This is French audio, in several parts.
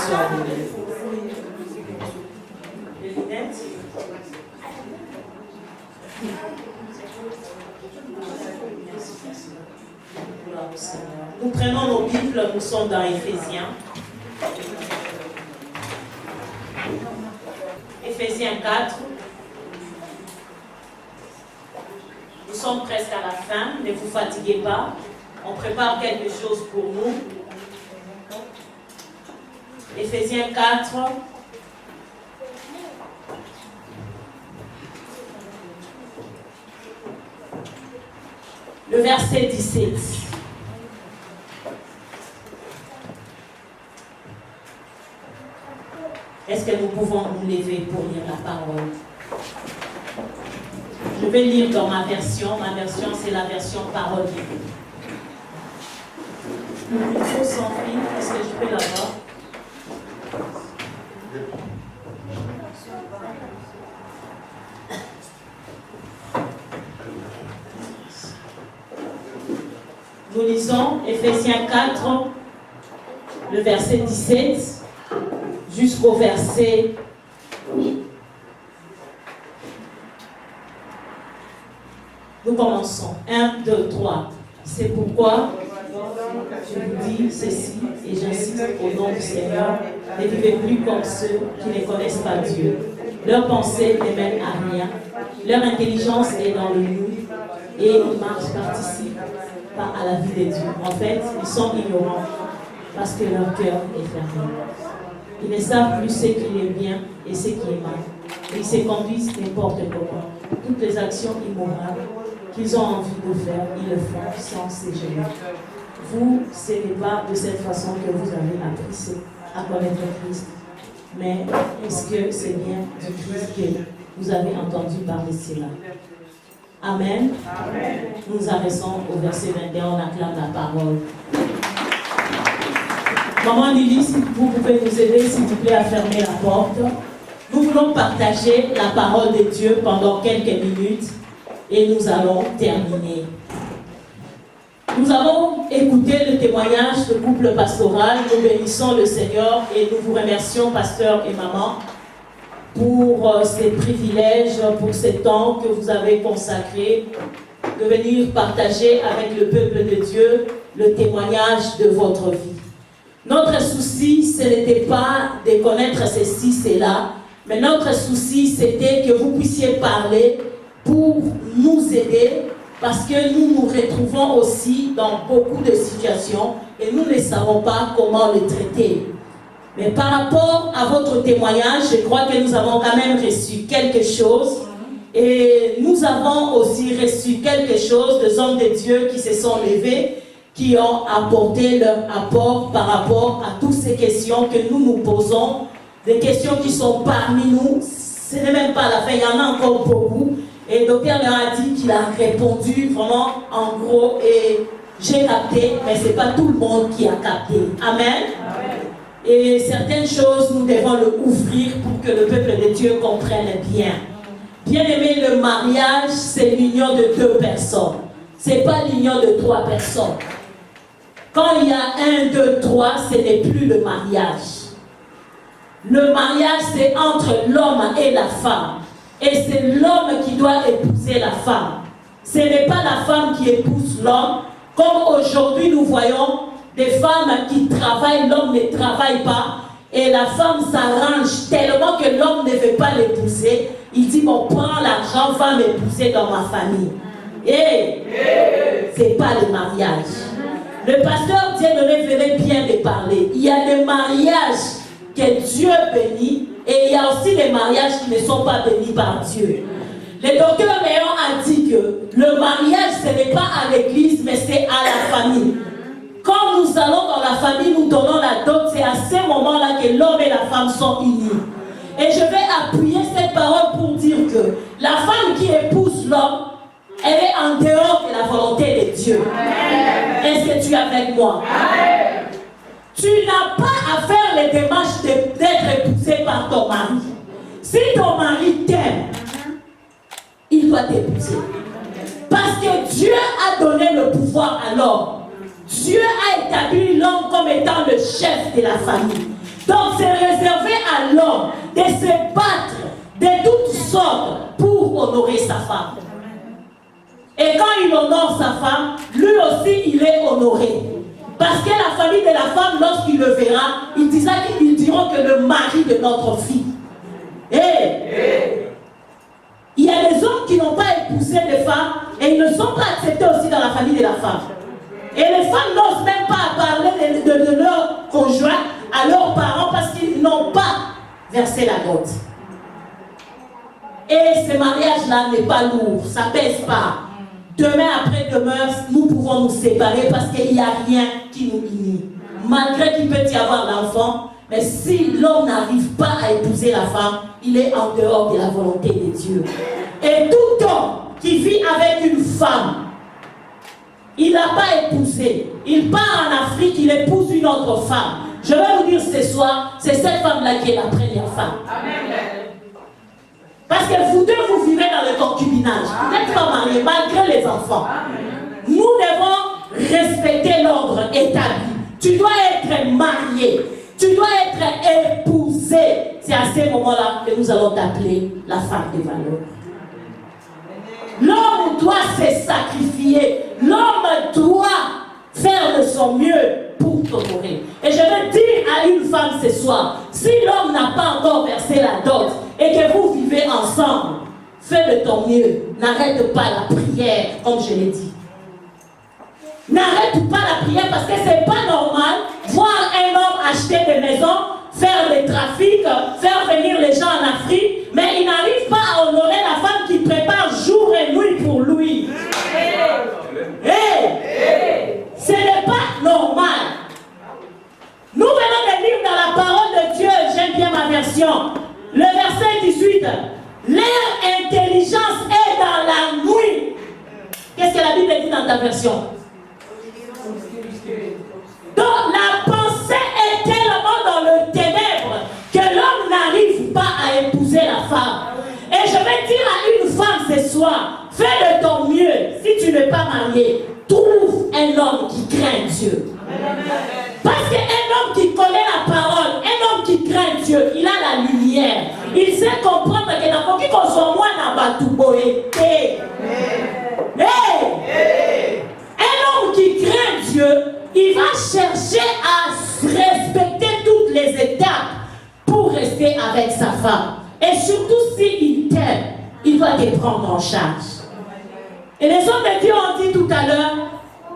soeur Mélanie. Les lunettes. Nous prenons nos Bibles, nous sommes dans Éphésiens. Éphésiens 4. Nous sommes presque à la fin, ne vous fatiguez pas. On prépare quelque chose pour nous. Éphésiens 4. Le verset 17. Est-ce que nous pouvons nous lever pour lire la parole? Je vais lire dans ma version. Ma version, c'est la version parole. Il faut sans fil. Est-ce que je peux l'avoir? Nous lisons Éphésiens 4, le verset 17, jusqu'au verset 8. Nous commençons. 1, 2, 3. C'est pourquoi je vous dis ceci et j'insiste au nom du Seigneur, ne vivez plus comme ceux qui ne connaissent pas Dieu. Leur pensée ne mène à rien. Leur intelligence est dans le nous et ils participent pas à la vie de Dieu. En fait, ils sont ignorants parce que leur cœur est fermé. Ils ne savent plus ce qui est bien et ce qui est mal. Et ils se conduisent n'importe comment. Toutes les actions immorales qu'ils ont envie de faire, ils le font sans se gêner. Vous, ce n'est pas de cette façon que vous avez appris à connaître Christ. Mais est-ce que c'est bien du Christ que vous avez entendu parler cela? Amen. Amen. Nous arrêtons au verset 21, on acclame la parole. Maman Lily, si vous pouvez nous aider, s'il vous plaît, à fermer la porte. Nous voulons partager la parole de Dieu pendant quelques minutes et nous allons terminer. Nous avons écouté le témoignage de couple pastoral. Nous bénissons le Seigneur et nous vous remercions, pasteur et maman, pour ces privilèges, pour ces temps que vous avez consacrés, de venir partager avec le peuple de Dieu le témoignage de votre vie. Notre souci, ce n'était pas de connaître ceci, cela, mais notre souci, c'était que vous puissiez parler pour nous aider, parce que nous nous retrouvons aussi dans beaucoup de situations et nous ne savons pas comment les traiter. Mais par rapport à votre témoignage, je crois que nous avons quand même reçu quelque chose. Et nous avons aussi reçu quelque chose des hommes de Dieu qui se sont levés, qui ont apporté leur apport par rapport à toutes ces questions que nous nous posons, des questions qui sont parmi nous. Ce n'est même pas la fin, il y en a encore beaucoup. Et le docteur leur a dit qu'il a répondu vraiment en gros et j'ai capté, mais ce n'est pas tout le monde qui a capté. Amen. Et certaines choses, nous devons le ouvrir pour que le peuple de Dieu comprenne bien. Bien aimé, le mariage, c'est l'union de deux personnes. Ce n'est pas l'union de trois personnes. Quand il y a 1, 2, 3, ce n'est plus le mariage. Le mariage, c'est entre l'homme et la femme. Et c'est l'homme qui doit épouser la femme. Ce n'est pas la femme qui épouse l'homme. Comme aujourd'hui, nous voyons des femmes qui travaillent, l'homme ne travaille pas. Et la femme s'arrange tellement que l'homme ne veut pas l'épouser. Il dit, bon, prends l'argent, va m'épouser dans ma famille. Et c'est pas le mariage. Le pasteur Dieudonné venait bien de parler. Il y a des mariages que Dieu bénit et il y a aussi des mariages qui ne sont pas bénis par Dieu. Le docteur Léon a dit que le mariage, ce n'est pas à l'église, mais c'est à la famille. Quand nous allons dans la famille, nous donnons la dot, c'est à ce moment-là que l'homme et la femme sont unis. Et je vais appuyer cette parole pour dire que la femme qui épouse l'homme, elle est en dehors de la volonté de Dieu. Est-ce que tu es avec moi? Amen. Tu n'as pas à faire les démarches d'être épousé par ton mari. Si ton mari t'aime, il doit t'épouser. Parce que Dieu a donné le pouvoir à l'homme. Dieu a établi l'homme comme étant le chef de la famille. Donc c'est réservé à l'homme de se battre de toutes sortes pour honorer sa femme. Et quand il honore sa femme, lui aussi il est honoré. Parce que la famille de la femme, lorsqu'il le verra, ils diront que le mari de notre fille. Il y a des hommes qui n'ont pas épousé des femmes et ils ne sont pas acceptés aussi dans la famille de la femme. Et les femmes n'osent même pas parler de leur conjoint à leurs parents parce qu'ils n'ont pas versé la dot. Et ce mariage-là n'est pas lourd, ça ne pèse pas. Demain, après-demain, nous pouvons nous séparer parce qu'il n'y a rien qui nous unit. Malgré qu'il peut y avoir l'enfant, mais si l'homme n'arrive pas à épouser la femme, il est en dehors de la volonté de Dieu. Et tout homme qui vit avec une femme, il n'a pas épousé, il part en Afrique, il épouse une autre femme. Je vais vous dire ce soir, c'est cette femme-là qui est la première femme. Amen. Parce que vous deux, vous vivez dans le concubinage. Vous n'êtes pas mariés, malgré les enfants. Nous devons respecter l'ordre établi. Tu dois être marié. Tu dois être épousé. C'est à ce moment-là que nous allons t'appeler la femme de valeur. L'homme doit se sacrifier. L'homme doit faire de son mieux pour t'honorer. Et je veux dire à une femme ce soir, si l'homme n'a pas encore versé la dot et que vous vivez ensemble, fais de ton mieux. N'arrête pas la prière, comme je l'ai dit. N'arrête pas la prière parce que c'est pas normal voir un homme acheter des maisons, faire des trafics, faire venir les gens en Afrique, mais il n'arrive pas à honorer la femme qui prépare jour et nuit pour lui. Ce n'est pas normal. Nous venons de lire dans la parole de Dieu, j'aime bien ma version, le verset 18. Leur intelligence est dans la nuit. Qu'est-ce que la Bible dit dans ta version? Donc la pensée est tellement dans le ténèbre que l'homme n'arrive pas à épouser la femme. Et je vais dire à une femme ce soir, fais de ton mieux. Si tu n'es pas marié, trouve un homme qui craint Dieu. Parce qu'un homme qui connaît la parole, un homme qui craint Dieu, il a la lumière. Il sait comprendre que dans ce qu'on soit moi dans Batouboé. Un homme qui craint Dieu, il va chercher à respecter toutes les étapes pour rester avec sa femme. Et surtout s'il t'aime, il va te prendre en charge. Et les hommes de Dieu ont dit tout à l'heure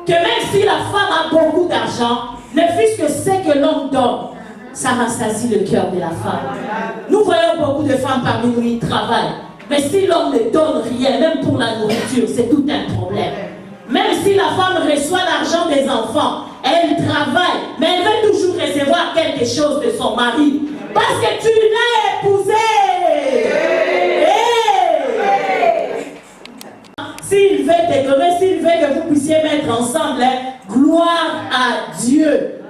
que même si la femme a beaucoup d'argent, ne fût-ce que ce que l'homme donne, ça rassasie le cœur de la femme. Nous voyons beaucoup de femmes parmi nous qui travaillent. Mais si l'homme ne donne rien, même pour la nourriture, c'est tout un problème. Même si la femme reçoit l'argent des enfants, elle travaille, mais elle veut toujours recevoir quelque chose de son mari. Parce que tu l'as épousé. S'il veut te donner, s'il veut que vous puissiez mettre ensemble, gloire à Dieu.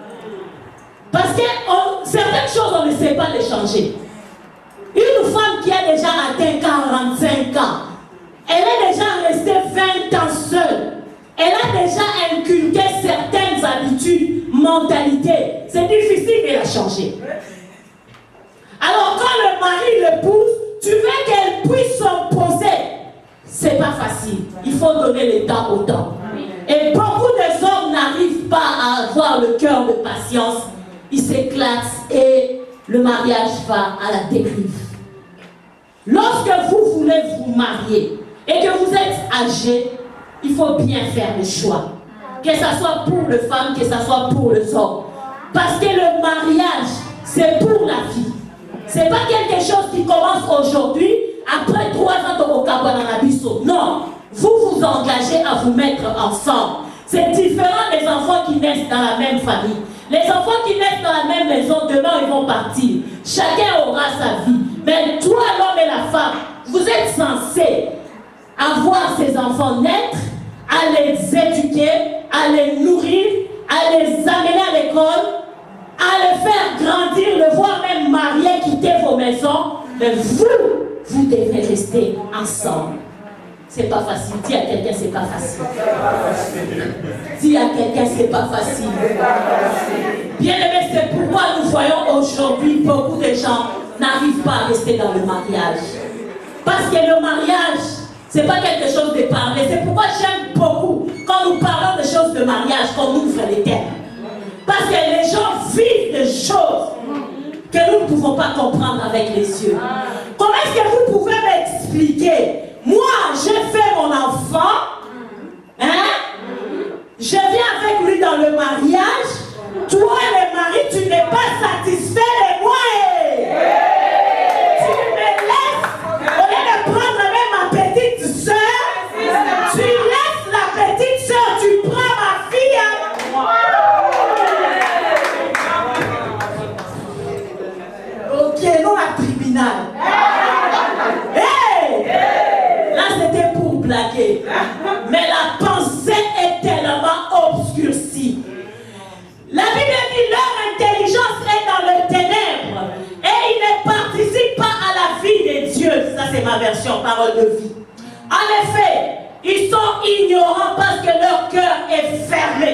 Parce que certaines choses, on ne sait pas les changer. Une femme qui a déjà atteint 45 ans, elle est déjà restée 20 ans seule. Elle a déjà inculqué certaines habitudes, mentalités. C'est difficile de la changer. Alors quand le mari l'épouse, tu veux qu'elle puisse s'opposer. C'est pas facile. Il faut donner le temps au temps. Et beaucoup de hommes n'arrivent pas à avoir le cœur de patience. Ils s'éclatent et le mariage va à la dérive. Lorsque vous voulez vous marier et que vous êtes âgé, il faut bien faire le choix. Que ce soit pour les femmes, que ce soit pour les hommes. Parce que le mariage, c'est pour la vie. Ce n'est pas quelque chose qui commence aujourd'hui, après 3 ans au Kabanabiso. Non, vous vous engagez à vous mettre ensemble. C'est différent des enfants qui naissent dans la même famille. Les enfants qui naissent dans la même maison, demain ils vont partir. Chacun aura sa vie. Mais toi, l'homme et la femme, vous êtes censés avoir ces enfants naître, à les éduquer, à les nourrir, à les amener à l'école, à les faire grandir, le voir même marier, quitter vos maisons. Mais vous devez rester ensemble. C'est pas facile. Dis à quelqu'un, c'est pas facile. Dis à quelqu'un, c'est pas facile. Bien aimé, c'est pourquoi nous voyons aujourd'hui beaucoup de gens n'arrivent pas à rester dans le mariage. Parce que le mariage, c'est pas quelque chose de parler. C'est pourquoi j'aime beaucoup quand nous parlons de choses de mariage, qu'on ouvre les thèmes. Parce que les gens vivent des choses que nous ne pouvons pas comprendre avec les yeux. Comment est-ce que vous pouvez m'expliquer? Moi, j'ai fait mon enfant, je viens avec lui dans le mariage. Toi, le mari, tu n'es pas satisfait de moi. Tu me laisses, au lieu de prendre même ma petite soeur, tu laisses la petite soeur, tu prends ma fille à moi. Ok, non la tribunal. Là, c'était pour blaguer. Mais la pensée est tellement obscurcie. La Bible dit leur intelligence est dans le ténèbre et ils ne participent pas à la vie de Dieu. Ça, c'est ma version, parole de vie. En effet, ils sont ignorants parce que leur cœur est fermé.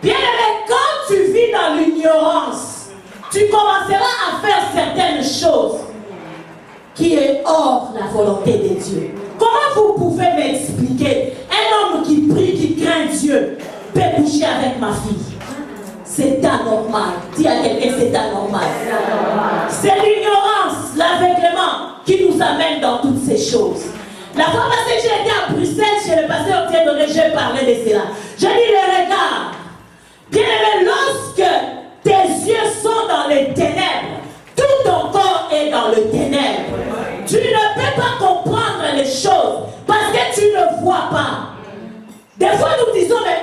Bien aimé, quand tu vis dans l'ignorance, tu commenceras à faire certaines choses qui est hors la volonté de Dieu. Comment vous pouvez m'expliquer un homme qui prie, qui craint Dieu, peut coucher avec ma fille? C'est anormal. Dis à quelqu'un, c'est anormal. C'est l'ignorance, l'aveuglement qui nous amène dans toutes ces choses. La fois passée, j'ai été à Bruxelles, chez le pasteur Théodore, j'ai parlé de cela. J'ai dit le regard. Bien aimé, lorsque tes yeux sont dans les ténèbres, tout ton corps est dans le ténèbre. Tu ne peux pas comprendre les choses parce que tu ne vois pas. Des fois, nous disons, mais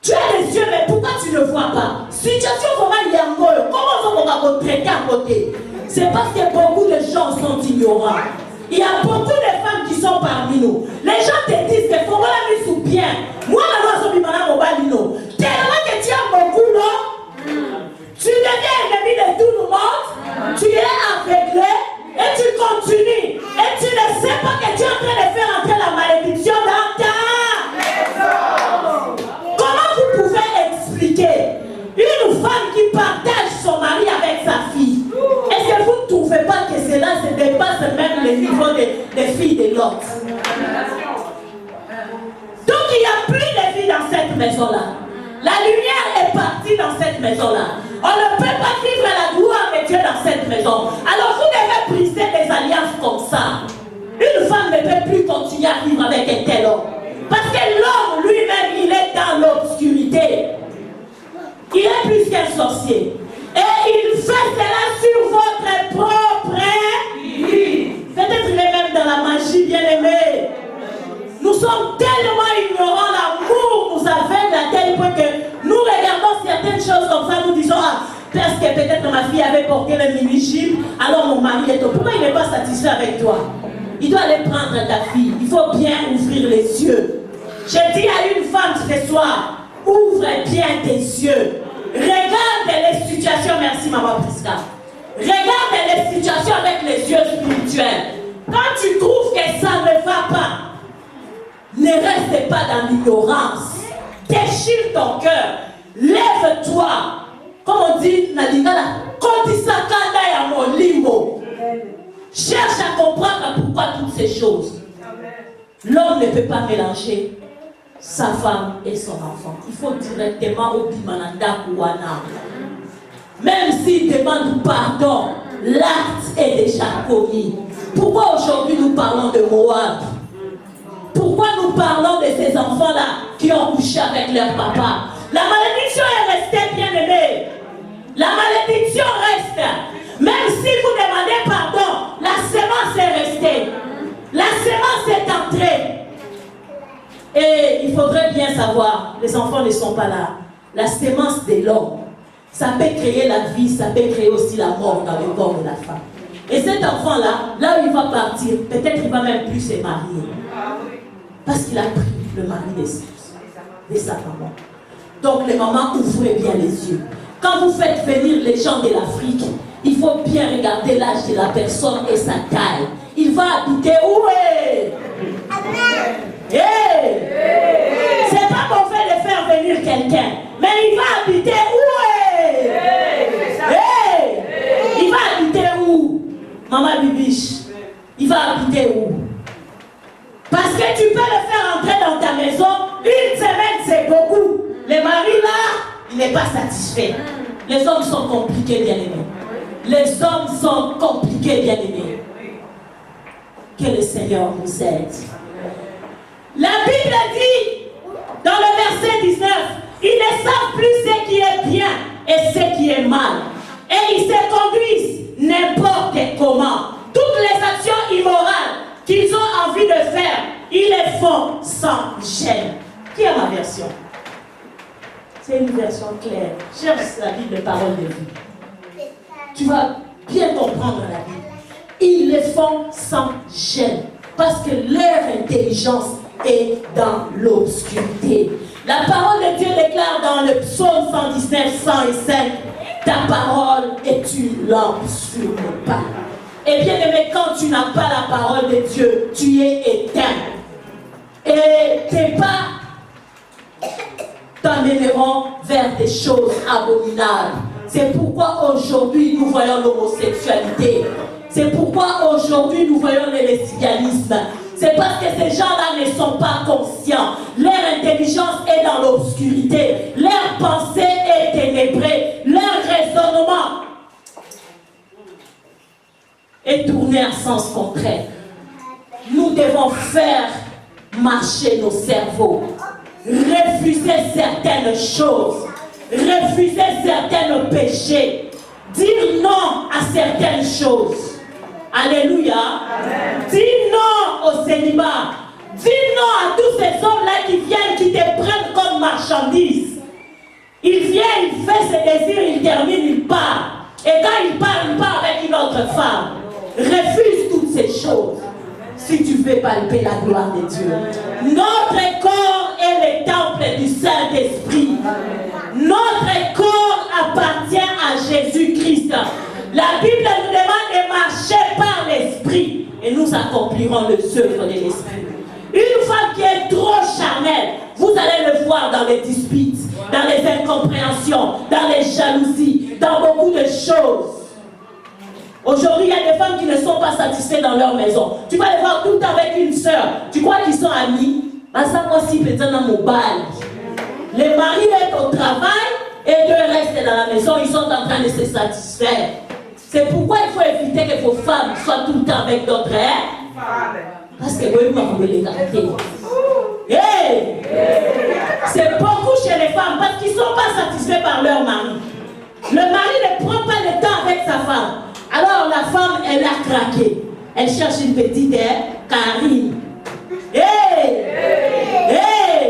tu as les yeux, mais pourquoi tu ne vois pas? Situation vraiment yangoyo. Comment on va traiter à côté? C'est parce que beaucoup de gens sont ignorants. Il y a beaucoup de femmes qui sont parmi nous. Les gens te disent que faut la mise sous bien. Moi, la maison du malade au balino. Tellement que tu as beaucoup, non? Tu deviens ennemi de tout le monde. Tu es aveuglé et tu continues. Et tu ne sais pas que tu es en train de faire entrer la malédiction dans ta. Comment vous pouvez expliquer une femme qui partage son mari avec sa fille? Est-ce que vous ne trouvez pas que cela se dépasse même le niveau des filles de l'autre? Donc il n'y a plus de vie dans cette maison-là. La lumière est partie dans cette maison-là. On ne peut pas vivre la gloire de Dieu dans cette maison. Alors vous devez briser des alliances comme ça. Une femme ne peut plus continuer à vivre avec un tel homme. Parce que l'homme lui-même, il est dans l'obscurité. Il est plus qu'un sorcier. Et il fait cela sur votre propre vie. Peut-être il est même dans la magie, bien aimé. Nous sommes tellement ignorants, l'amour nous aveugle à tel point que nous regardons certaines choses comme ça, nous disons, ah, parce que peut-être ma fille avait porté le mini-jupe, alors mon mari est au. Pourquoi il n'est pas satisfait avec toi? Il doit aller prendre ta fille. Il faut bien ouvrir les yeux. Je dis à une femme ce soir, ouvre bien tes yeux. Regarde les situations, merci maman Prisca. Regarde les situations avec les yeux spirituels. Quand tu trouves que ça ne va pas, ne reste pas dans l'ignorance. Déchire ton cœur. Lève-toi. Comme on dit, Nadingala, Kotisakanda ya molimo. Cherche à comprendre pourquoi toutes ces choses. L'homme ne peut pas mélanger sa femme et son enfant. Il faut directement au Bimananda Kouana. Même s'il demande pardon, l'acte est déjà commis. Pourquoi aujourd'hui nous parlons de Moab? Pourquoi nous parlons de ces enfants-là qui ont couché avec leur papa? La malédiction est restée, bien aimée. La malédiction reste. Même si vous demandez pardon, la sémence est restée. La sémence est entrée. Et il faudrait bien savoir, les enfants ne sont pas là. La sémence de l'homme, ça peut créer la vie, ça peut créer aussi la mort dans le corps de la femme. Et cet enfant-là, là où il va partir, peut-être il ne va même plus se marier. Parce qu'il a pris le mari de sa maman. Donc les mamans, ouvrez bien les yeux. Quand vous faites venir les gens de l'Afrique, il faut bien regarder l'âge de la personne et sa taille. Il va habiter où est? Hey! C'est pas mauvais de faire venir quelqu'un, mais il va habiter où? Hey! Il va habiter où? Maman Bibiche, il va habiter où? Parce que tu peux le faire entrer dans ta maison, une semaine c'est beaucoup. Le mari là, il n'est pas satisfait. Les hommes sont compliqués, bien aimés. Les hommes sont compliqués, bien aimés. Que le Seigneur vous aide. La Bible dit, dans le verset 19, ils ne savent plus ce qui est bien et ce qui est mal. Et ils se conduisent n'importe comment. Toutes les actions immorales qu'ils ont envie de faire, ils les font sans gêne. Qui a ma version? C'est une version claire. Cherche la Bible, parole de vie. Tu vas bien comprendre la Bible. Ils le font sans gêne. Parce que leur intelligence est dans l'obscurité. La parole de Dieu déclare dans le psaume 119, 105, ta parole est une lampe sur le pas. Et bien aimé, quand tu n'as pas la parole de Dieu, tu es éteint. Et tes pas t'emmèneront vers des choses abominables. C'est pourquoi aujourd'hui nous voyons l'homosexualité. C'est pourquoi aujourd'hui nous voyons le lesbianisme. C'est parce que ces gens-là ne sont pas conscients. Leur intelligence est dans l'obscurité. Leur pensée est ténébrée. Leur raisonnement est tourné en sens contraire. Nous devons faire marcher nos cerveaux. Refuser certaines choses. Refuser certains péchés. Dire non à certaines choses. Alléluia. Amen. Dis non au célibat. Dis non à tous ces hommes-là qui viennent, qui te prennent comme marchandise. Il vient, il fait ses désirs, il termine, il part. Et quand il part avec une autre femme. Refuse toutes ces choses. Si tu veux palper la gloire de Dieu. Notre corps est le temple du Saint-Esprit. Notre corps appartient à Jésus-Christ. La Bible nous demande de marcher par l'Esprit et nous accomplirons les œuvres de l'Esprit. Une femme qui est trop charnelle, vous allez le voir dans les disputes, dans les incompréhensions, dans les jalousies, dans beaucoup de choses. Aujourd'hui, il y a des femmes qui ne sont pas satisfaites dans leur maison. Tu vas les voir tout le temps avec une soeur. Tu crois qu'ils sont amis? Le mari est au travail et deux restent dans la maison. Ils sont en train de se satisfaire. C'est pourquoi il faut éviter que vos femmes soient tout le temps avec d'autres. Parce que vous pouvez les garder. Hey! C'est beaucoup chez les femmes parce qu'ils ne sont pas satisfaits par leur mari. Le mari ne prend pas le temps avec sa femme. Alors la femme, elle a craqué. Elle cherche une petite Karine. Hey! Hey!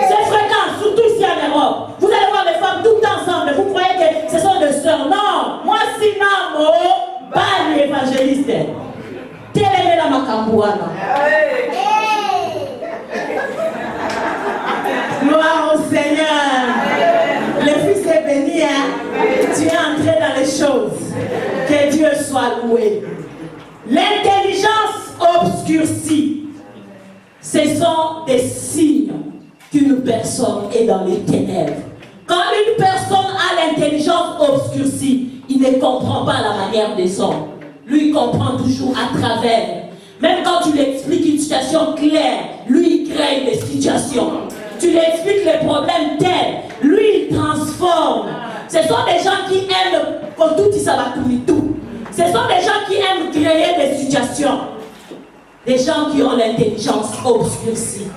C'est fréquent, surtout ici en Europe. Vous allez voir les femmes toutes ensemble. Vous croyez que ce sont des sœurs. Non! Moi, sinon, pas l'évangéliste. Télé la Macambouana. Gloire au Seigneur. Le Fils est béni. Tu es entré dans les choses. Que Dieu soit loué. L'intelligence obscurcie. Ce sont des signes qu'une personne est dans les ténèbres. Quand une personne a l'intelligence obscurcie, il ne comprend pas la manière des hommes. Lui, il comprend toujours à travers. Même quand tu lui expliques une situation claire, lui, il crée des situations. Tu lui expliques les problèmes tels, lui, il transforme. Ce sont des gens qui aiment, comme tout, ça va tout. Ce sont des gens qui aiment créer des situations. Des gens qui ont l'intelligence obscurcie.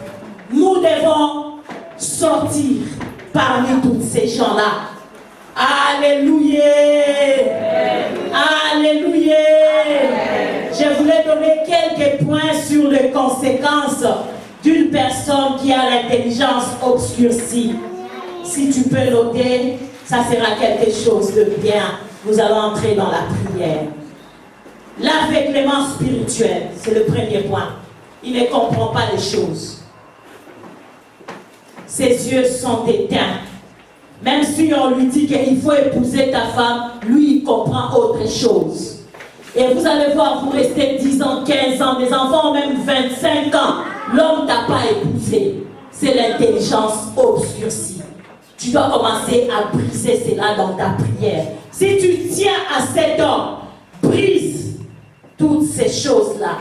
Nous devons sortir parmi tous ces gens-là. Alléluia. Alléluia. Je voulais donner quelques points sur les conséquences d'une personne qui a l'intelligence obscurcie. Si tu peux noter, ça sera quelque chose de bien. Nous allons entrer dans la prière. L'aveuglement spirituel, c'est le premier point. Il ne comprend pas les choses. Ses yeux sont éteints. Même si on lui dit qu'il faut épouser ta femme, lui, il comprend autre chose. Et vous allez voir, vous restez 10 ans, 15 ans, des enfants ont même 25 ans. L'homme t'a pas épousé. C'est l'intelligence obscurcie. Tu dois commencer à briser cela dans ta prière. Si tu tiens à cet homme, brise toutes ces choses-là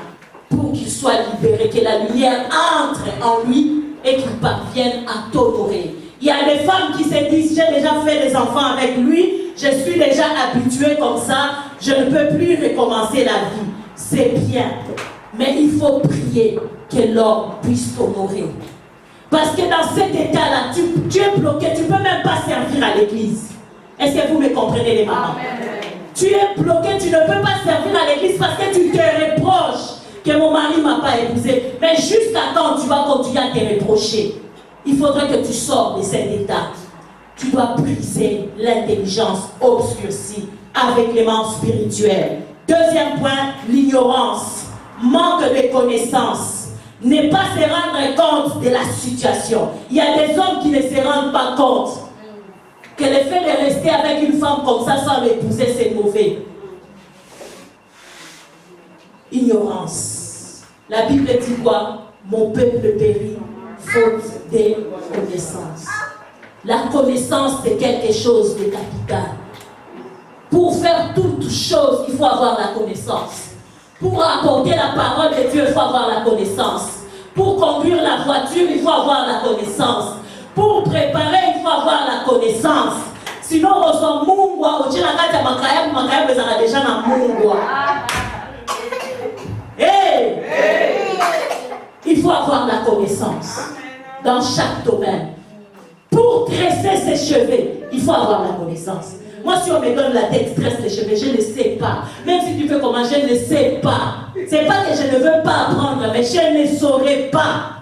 pour qu'il soit libéré, que la lumière entre en lui et qu'il parvienne à t'honorer. Il y a des femmes qui se disent, j'ai déjà fait des enfants avec lui, je suis déjà habituée comme ça, je ne peux plus recommencer la vie. C'est bien, mais il faut prier que l'homme puisse t'honorer. Parce que dans cet état-là, tu es bloqué, tu ne peux même pas servir à l'église. Est-ce que vous me comprenez les mamans? Amen. Tu es bloqué, tu ne peux pas servir à l'église parce que tu te reproches que mon mari ne m'a pas épousé. Mais jusqu'à quand tu vas continuer à te reprocher? Il faudrait que tu sortes de cet état. Tu dois briser l'intelligence obscurcie avec les mains spirituelles. Deuxième point, l'ignorance, manque de connaissances. Ne pas se rendre compte de la situation. Il y a des hommes qui ne se rendent pas compte que le fait de rester avec une femme comme ça sans l'épouser, c'est mauvais. Ignorance. La Bible dit quoi? Mon peuple périt faute de connaissance. La connaissance, c'est quelque chose de capital. Pour faire toutes choses, il faut avoir la connaissance. Pour apporter la parole de Dieu, il faut avoir la connaissance. Pour conduire la voiture, il faut avoir la connaissance. Pour préparer, il faut avoir la connaissance. Sinon, on s'en mungwa, on tient la carte à makayam, vous avez déjà dans mungwa. Il faut avoir la connaissance dans chaque domaine. Pour tresser ses cheveux, il faut avoir la connaissance. Moi, si on me donne la tête, tresse les cheveux, je ne sais pas. Même si tu veux comment, je ne sais pas. C'est pas que je ne veux pas apprendre, mais je ne saurais pas.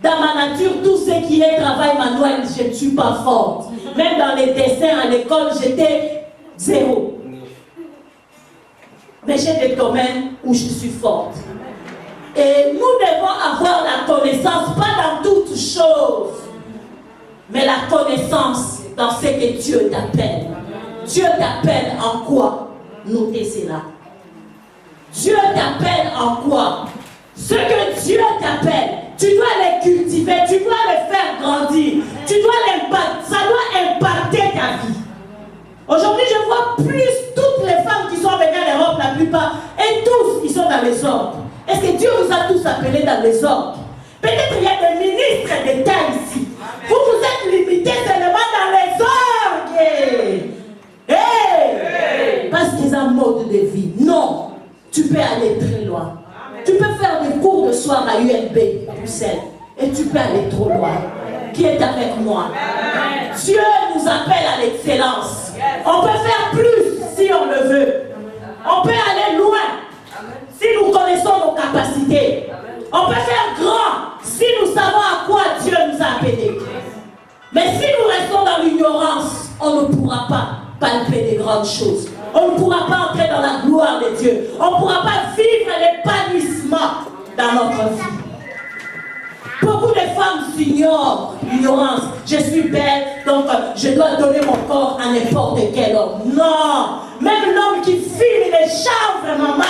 Dans ma nature, tout ce qui est travail manuel, je ne suis pas forte. Même dans les dessins à l'école, j'étais 0. Mais j'ai des domaines où je suis forte. Et nous devons avoir la connaissance, pas dans toutes choses, mais la connaissance dans ce que Dieu t'appelle. Dieu t'appelle en quoi? Notez cela. Dieu t'appelle en quoi? Ce que Dieu t'appelle, tu dois les cultiver, tu dois les faire grandir, tu dois l'impacter, ça doit impacter ta vie. Aujourd'hui, je vois plus toutes les femmes qui sont avec l'Europe, la plupart, et tous, ils sont dans les ordres. Est-ce que Dieu vous a tous appelés dans les ordres? Peut-être il y a des ministres d'État ici. Vous vous êtes limités seulement dans les orgues. Parce qu'ils ont un mode de vie. Non, tu peux aller très loin. Tu peux faire des cours de soir à UNB, à Bruxelles, et tu peux aller trop loin. Qui est avec moi? Dieu nous appelle à l'excellence. On peut faire plus si on le veut. On peut aller loin si nous connaissons nos capacités. On peut faire grand si nous savons à quoi Dieu nous a appelés. Mais si nous restons dans l'ignorance, on ne pourra pas palper des grandes choses. On ne pourra pas entrer dans la gloire de Dieu. On ne pourra pas vivre l'épanouissement dans notre vie. Beaucoup de femmes s'ignorent l'ignorance. Je suis belle, donc je dois donner mon corps à n'importe quel homme. Non! Même l'homme qui filme les chanvres, maman.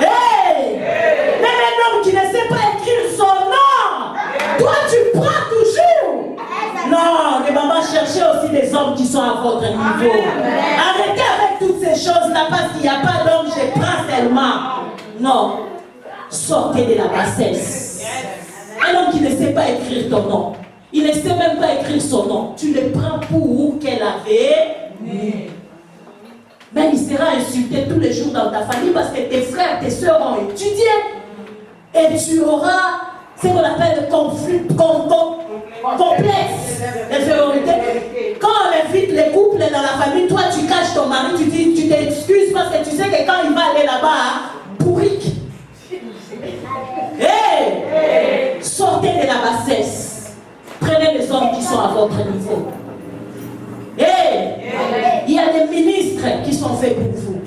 Même un homme qui ne sait pas écrire son nom. Toi, tu prends toujours. Non, les mamans, cherchez aussi des hommes qui sont à votre niveau. Arrêtez avec toutes ces choses-là parce qu'il n'y a pas d'homme, je prends seulement. Non. Sortez de la bassesse. Un homme qui ne sait pas écrire ton nom. Il ne sait même pas écrire son nom. Tu le prends pour qu'elle avait. Mais il sera insulté tous les jours dans ta famille parce que tes frères, tes soeurs ont étudié. Et tu auras ce qu'on appelle le complexe d'infériorité. Quand on invite les couples dans la famille, toi tu caches ton mari, tu dis, tu t'excuses parce que tu sais que quand il va aller là-bas, bourrique. Sortez de la bassesse. Prenez les hommes qui sont à votre niveau. Il y a des ministres qui sont faits pour vous.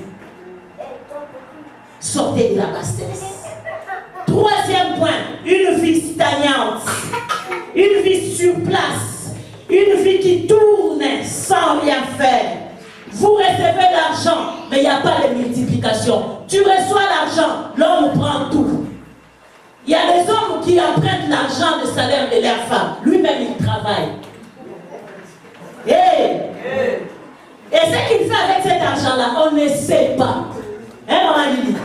Sortez de la bassesse. Troisième point, une vie stagnante, une vie sur place, une vie qui tourne sans rien faire. Vous recevez l'argent, mais mais il n'y a pas de multiplication. Tu reçois l'argent, l'homme prend tout. Il y a des hommes qui empruntent l'argent de salaire de leur femme. Lui-même, il travaille. Hey. Et ce qu'il fait avec cet argent-là, on ne sait pas. Hein, maman Lily?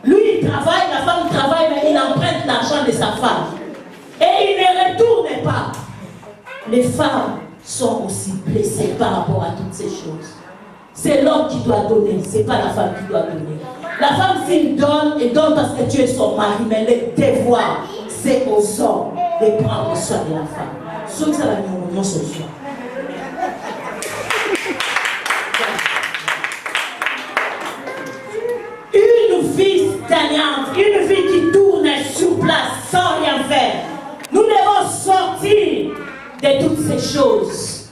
Lui, il travaille, la femme travaille, mais il emprunte l'argent de sa femme. Et il ne retourne pas. Les femmes sont aussi blessées par rapport à toutes ces choses. C'est l'homme qui doit donner, ce n'est pas la femme qui doit donner. La femme, s'il donne, et donne parce que tu es son mari, mais le devoir, c'est aux hommes de prendre soin de la femme. Ce que ça va nous ce soir. Une vie stagnante, une vie qui tourne sur place sans rien faire. Nous devons sortir de toutes ces choses.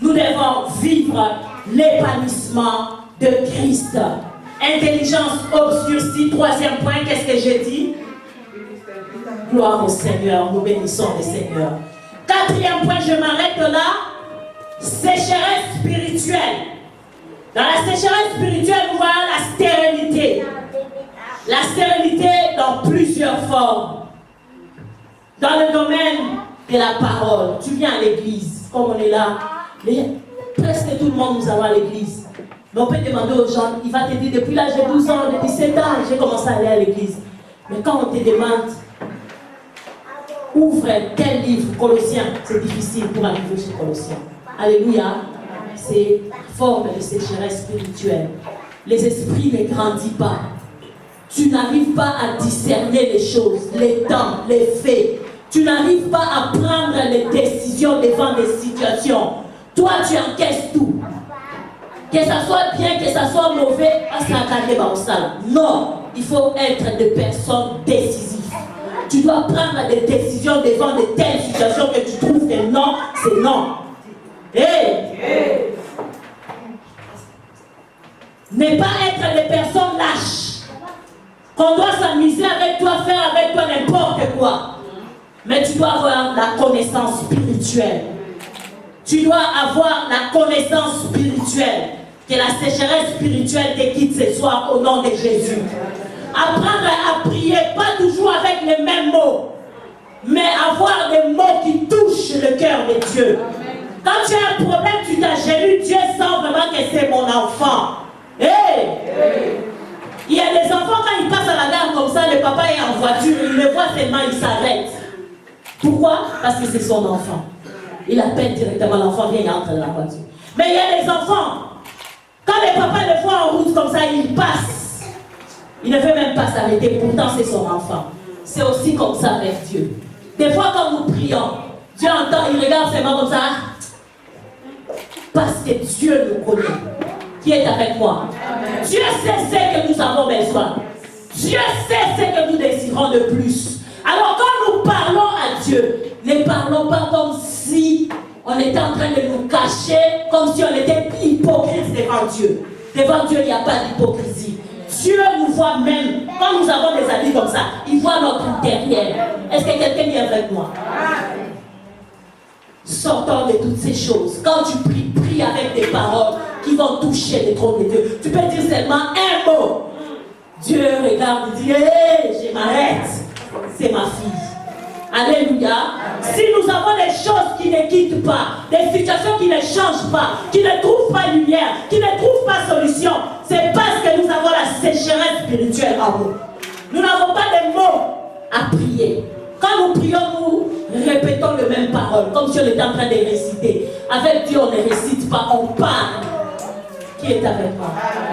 Nous devons vivre l'épanouissement de Christ. Intelligence obscurcie, troisième point, qu'est-ce que j'ai dit? Gloire au Seigneur, nous bénissons le Seigneur. Quatrième point, je m'arrête là. Sécheresse spirituelle. Dans la sécheresse spirituelle, nous voyons la stérilité. La stérilité dans plusieurs formes. Dans le domaine de la parole, tu viens à l'église, comme on est là, presque tout le monde nous avons à l'église. Mais on peut demander aux gens, il va te dire, depuis l'âge de 12 ans, depuis 7 ans, j'ai commencé à aller à l'église. Mais quand on te demande, ouvre quel livre, Colossiens, c'est difficile pour arriver chez Colossiens. Alléluia. C'est forme de sécheresse spirituelle. Les esprits ne grandissent pas. Tu n'arrives pas à discerner les choses, les temps, les faits. Tu n'arrives pas à prendre les décisions devant des situations. Toi, tu encaisses tout. Que ça soit bien, que ça soit mauvais, non, il faut être des personnes décisives. Tu dois prendre des décisions devant de telles situations que tu trouves que non, c'est non. Hey. Ne pas être des personnes lâches. Qu'on doit s'amuser avec toi, faire avec toi n'importe quoi. Mais tu dois avoir la connaissance spirituelle. Tu dois avoir la connaissance spirituelle. Que la sécheresse spirituelle te quitte ce soir au nom de Jésus. Apprendre à prier, pas toujours avec les mêmes mots, mais avoir des mots qui touchent le cœur de Dieu. Quand tu as un problème, tu t'agenouilles, Dieu sent vraiment que c'est mon enfant. Il y a des enfants, quand ils passent à la gare comme ça, le papa est en voiture, il le voit seulement, il s'arrête. Pourquoi? Parce que c'est son enfant. Il appelle directement l'enfant, viens, il entre dans la voiture. Mais il y a des enfants, quand les papas le voient en route comme ça, il passe. Il ne veut même pas s'arrêter, pourtant c'est son enfant. C'est aussi comme ça avec Dieu. Des fois quand nous prions, Dieu entend, il regarde ses mains comme ça. Parce que Dieu nous connaît. Qui est avec moi? Amen. Dieu sait ce que nous avons besoin. Dieu sait ce que nous désirons de plus. Alors quand nous parlons à Dieu, ne parlons pas comme si on était en train de nous cacher, comme si on était hypocrite devant Dieu. Devant Dieu, il n'y a pas d'hypocrisie. Dieu nous voit même, quand nous avons des amis comme ça, il voit notre intérieur. Est-ce que quelqu'un est avec moi? Sortons de toutes ces choses. Quand tu pries, prie avec des paroles qui vont toucher les trônes de Dieu. Tu peux dire seulement un mot. Dieu regarde et dit, hey, je m'arrête. C'est ma fille. Alléluia. Si nous avons des choses qui ne quittent pas, des situations qui ne changent pas, qui ne trouvent pas lumière, qui ne trouvent pas solution, c'est parce que nous avons la sécheresse spirituelle en nous. Nous n'avons pas de mots à prier. Quand nous prions, nous répétons les mêmes paroles, comme si on était en train de réciter. Avec Dieu, on ne récite pas, on parle. Qui est avec moi?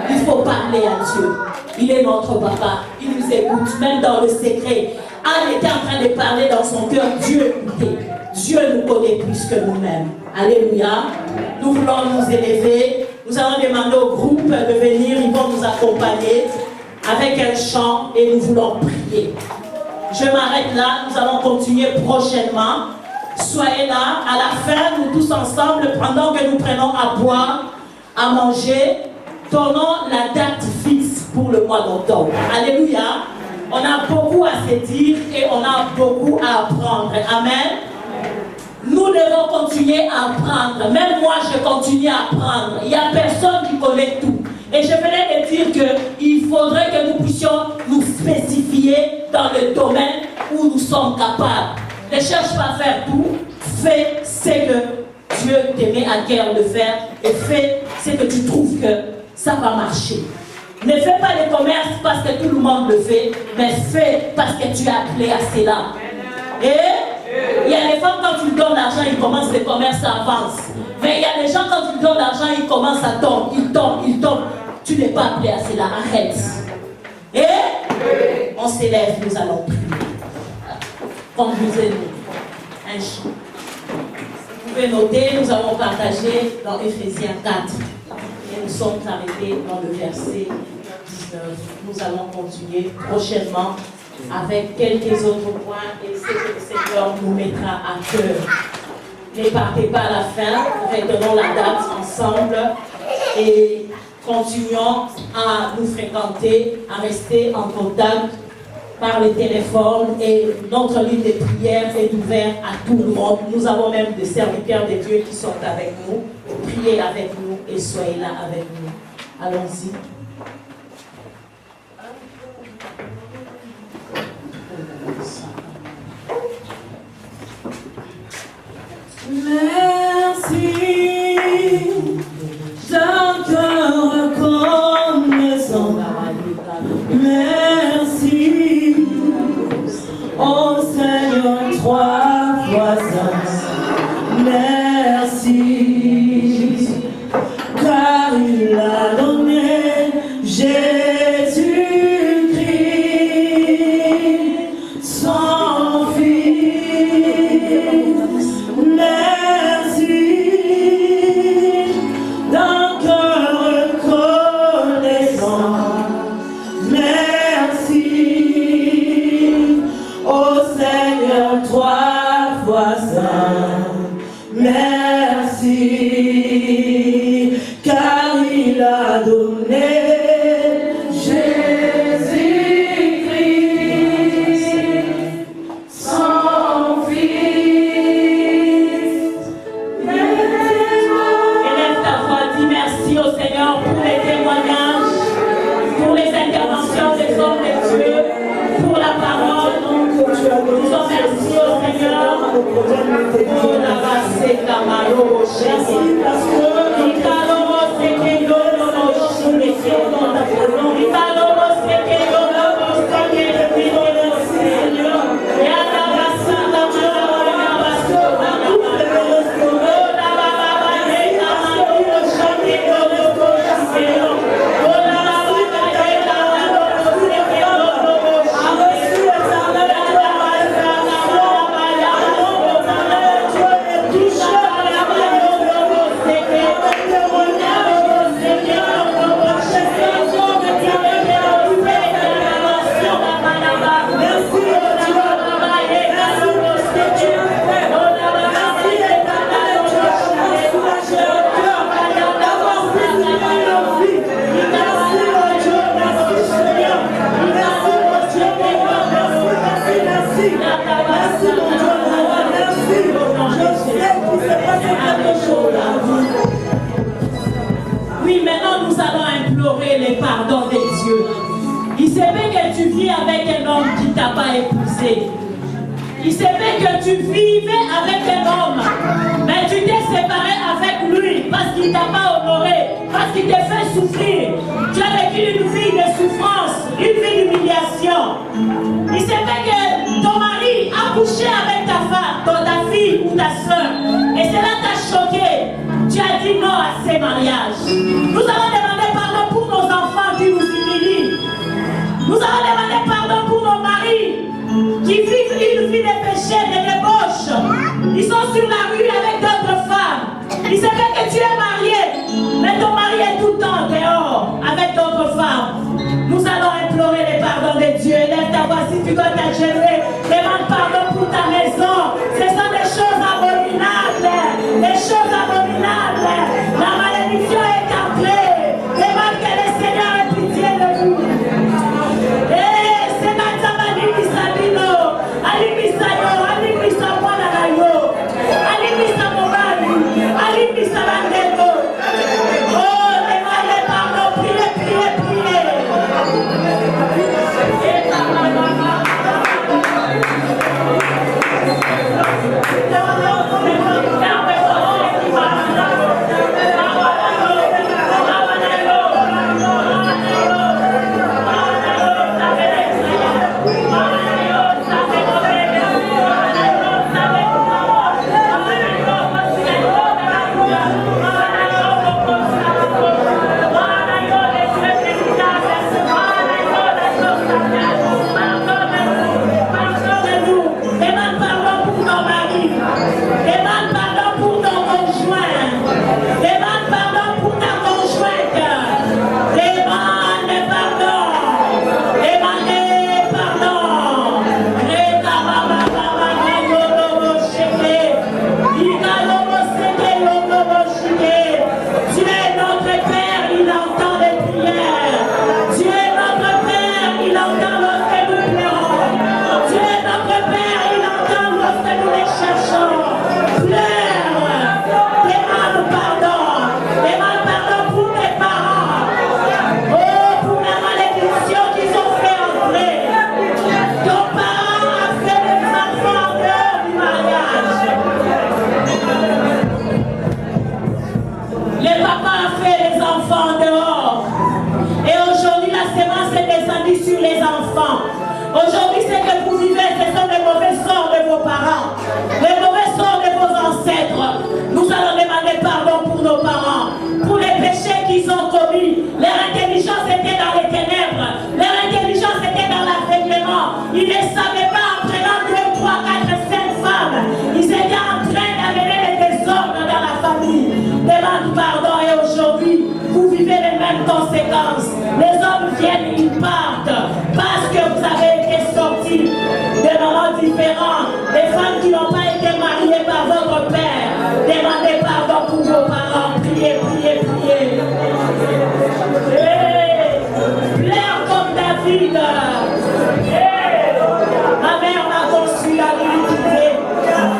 Il faut parler à Dieu. Il est notre papa. Il nous écoute, même dans le secret. Anne était en train de parler dans son cœur. Dieu écoutait. Dieu nous connaît plus que nous-mêmes. Alléluia. Nous voulons nous élever. Nous allons demander au groupe de venir. Ils vont nous accompagner avec un chant et nous voulons prier. Je m'arrête là. Nous allons continuer prochainement. Soyez là. À la fin, nous tous ensemble, pendant que nous prenons à boire, à manger, donnons la date fixe pour le mois d'octobre. Alléluia. On a beaucoup à se dire et on a beaucoup à apprendre. Amen. Nous devons continuer à apprendre. Même moi, je continue à apprendre. Il n'y a personne qui connaît tout. Et je venais de dire puissions nous spécifier dans le domaine où nous sommes capables. Ne cherche pas à faire tout, fais ce que Dieu te met à cœur de faire et fais ce que tu trouves que ça va marcher. Ne fais pas le commerce parce que tout le monde le fait, mais fais parce que tu es appelé à cela. Et il y a les femmes, quand tu donnes l'argent, ils commencent le commerce, ça avance. Mais il y a les gens, quand tu donnes l'argent, ils commencent à tomber, ils tombent. Tu n'es pas appelé à cela, arrête. Et on s'élève, nous allons prier. Conduisez-nous. Un chant. Vous pouvez noter, nous avons partagé dans Éphésiens 4. Et nous sommes arrêtés dans le verset 19. Nous allons continuer prochainement avec quelques autres points et ce que le Seigneur nous mettra à cœur. Ne partez pas à la fin, retenons la date ensemble et continuons à nous fréquenter, à rester en contact par le téléphone et notre ligne de prière est ouverte à tout le monde. Nous avons même des serviteurs de Dieu qui sont avec nous. Priez avec nous et soyez là avec nous. Allons-y. Merci d'un cœur reconnaissant. Merci, ô Seigneur, 3 fois saint. Merci, car il a donné Jésus-Christ, son Fils. Merci d'un cœur reconnaissant. Merci, ô Seigneur, 3 fois saint. Merci, car il a donné Oui, maintenant nous allons implorer le pardon de Dieu. Il se peut que tu vis avec un homme qui ne t'a pas épousé. Il se peut que tu vivais avec un homme, mais tu t'es séparé avec lui parce qu'il ne t'a pas honoré, parce qu'il t'a fait souffrir. Tu as vécu une vie de souffrance, une vie d'humiliation. Il se peut que ton mari a couché avec ta femme, ta fille ou ta soeur, et cela t'a choqué. Tu as dit non à ces mariages. Nous allons demander pardon pour nos enfants qui nous humilient. Nous allons demander pardon pour nos maris qui vivent une vie de péché, de débauche. Ils sont sur la rue avec d'autres femmes. Il se fait que tu es marié, mais ton mari est tout le temps dehors avec d'autres femmes. Nous allons implorer le pardon de Dieu. Lève ta voix si tu dois t'agenouiller. Demande pardon pour ta maison. Ce sont des choses abominables. Des choses abominables. La malédiction est appelée. Demande Aujourd'hui, ce que vous vivez, ce sont les mauvais sorts de vos parents, les mauvais sorts de vos ancêtres. Nous allons demander pardon pour nos parents, pour les péchés qu'ils ont commis. Leur intelligence était dans les ténèbres, leur intelligence était dans l'aveuglement. Ils ne savaient pas, en prenant 2, 3, 4, 5 femmes, ils étaient en train d'amener les désordres dans la famille. Demande pardon et aujourd'hui, vous vivez les mêmes conséquences. Les hommes viennent, ils partent parce que vous avez été sortis de moments différents. Les femmes qui n'ont pas été mariées par votre père, demandez pardon pour vos parents. Priez, priez, priez. Hey, pleure comme David. Hey, ma mère m'a conçu la vérité.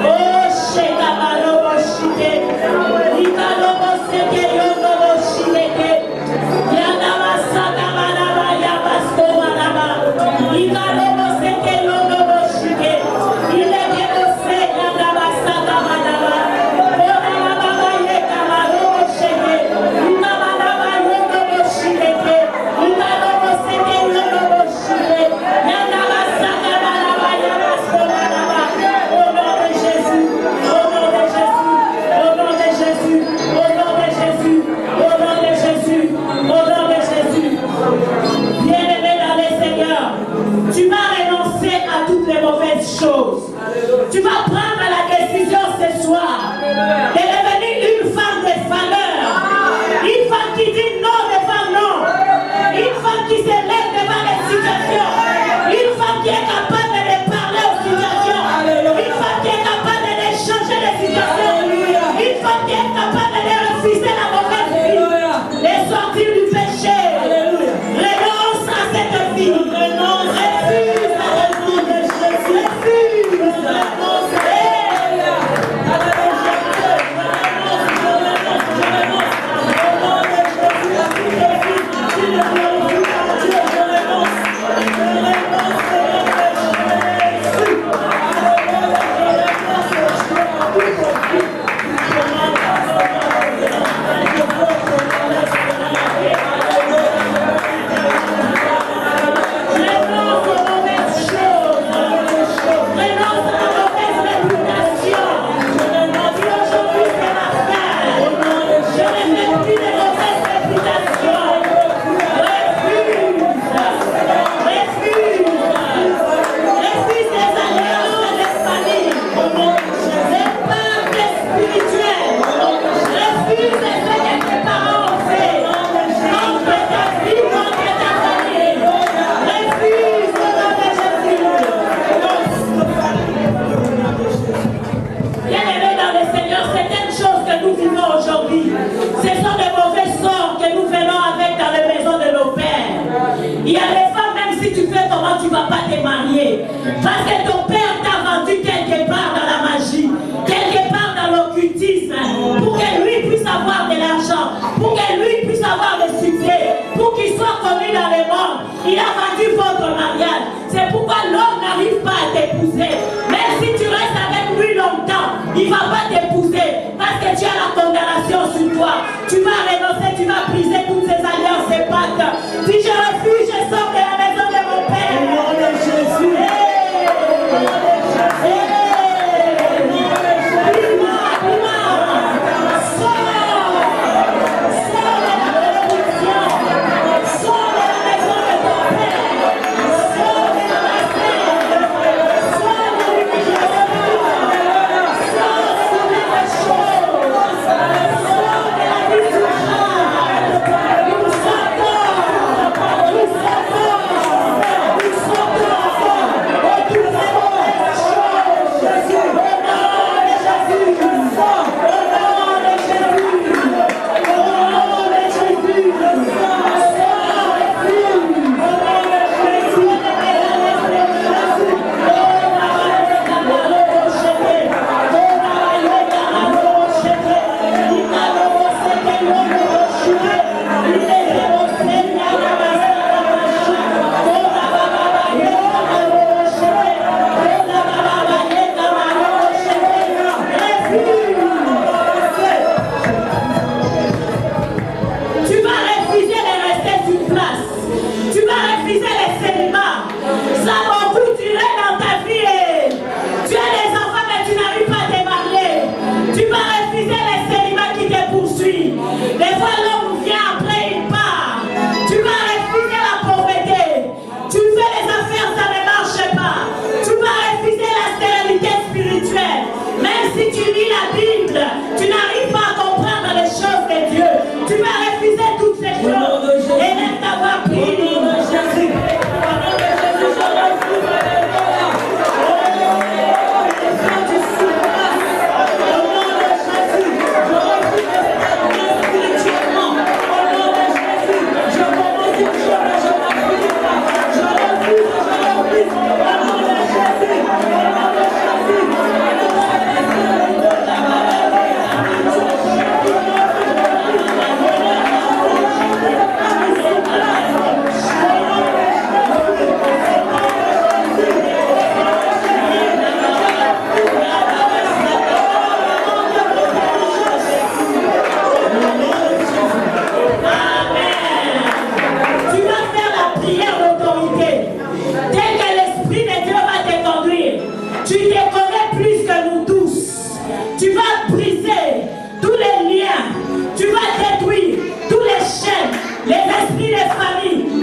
Oh, Shekabalo, Moshike. Ikalo, Moseke, Yono, Moshike. Yana, Masaka, Manabaya.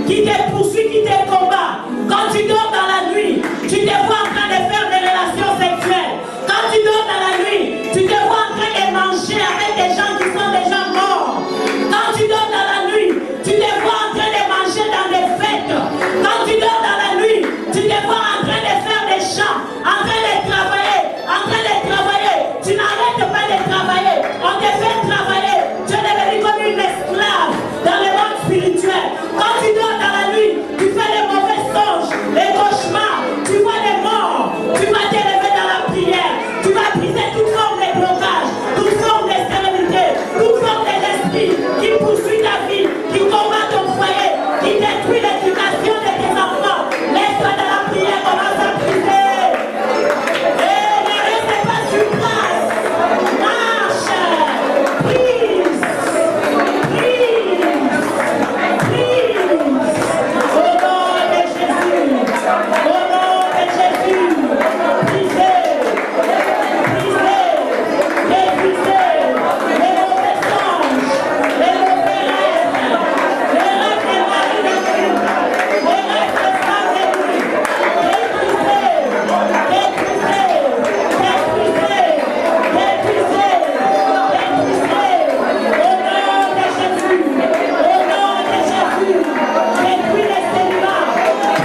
qui te poursuit, qui te combat. Quand tu dors dans la nuit, tu te vois en train de faire des relations sexuelles. Quand tu dors dans la nuit, tu te vois en train de manger avec des gens qui sont déjà morts. Quand tu dors dans la nuit, tu te vois en train de manger dans des fêtes. Quand tu dors dans la nuit, tu te vois en train de faire des chants, en train de travailler, en train de travailler. Tu n'arrêtes pas de travailler. On te fait travailler. Tu es devenu comme une esclave dans le monde spirituel. Quand tu dors dans la nuit, tu fais les mauvais songes, les cauchemars, tu vois les morts. Tu vas te lever dans la prière. Tu vas briser toute forme de blocage, toute forme de stérilité, toute forme de l'esprit qui poursuit ta vie, qui combat ton foyer, qui détruit l'éducation de tes enfants. Laisse-toi dans la prière, commence à prier. Et ne reste pas sur place. Marche. Prise. Prise. Prise. Au nom de Jésus. Au nom de Jésus. Brisez. Brisez. Détruisez. Les mauvais songes. Les mauvais rêves. Les rêves des maris de nuit. Les rêves des femmes de nuit. Détruisez. Détruisez. Détruisez. Détruisez. Détruisez. Au nom de Jésus. Au nom de Jésus. Détruis les célibats.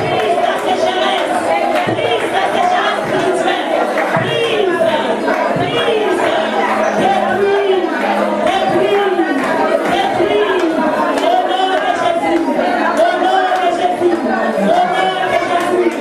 Brise la sécheresse. Brise la sécheresse spirituelle. Brise. Brise. Détruis. Détruis. Détruis. Au nom de Jésus. Au nom de Jésus. Au nom de Jésus.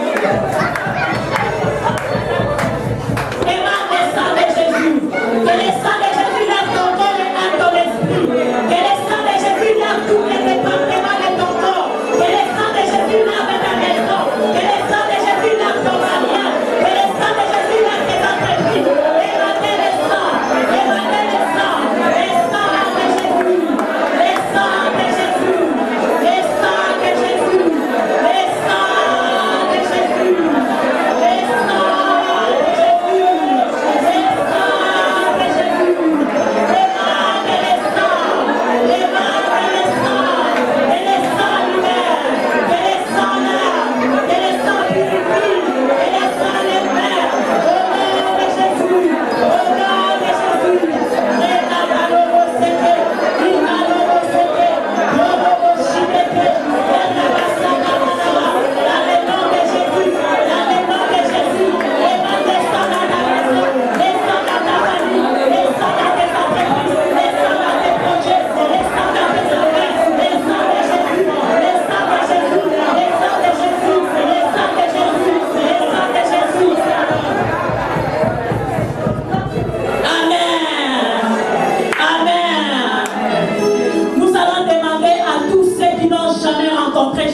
Émane le sang de Jésus. Que le sang de Jésus lave ton corps et lave ton esprit. Que le sang de Jésus lave tous les départements de ton corps. Que le sang de Jésus lave ta maison. Que le sang de Jésus lave ton mariage. Que le sang de Jésus lave tes entreprises. Émanez le sang. Émanez le sang. Le sang de Jésus. Le sang de Jésus. Le sang de Jésus. Le sang de Jésus. Le sang de Jésus.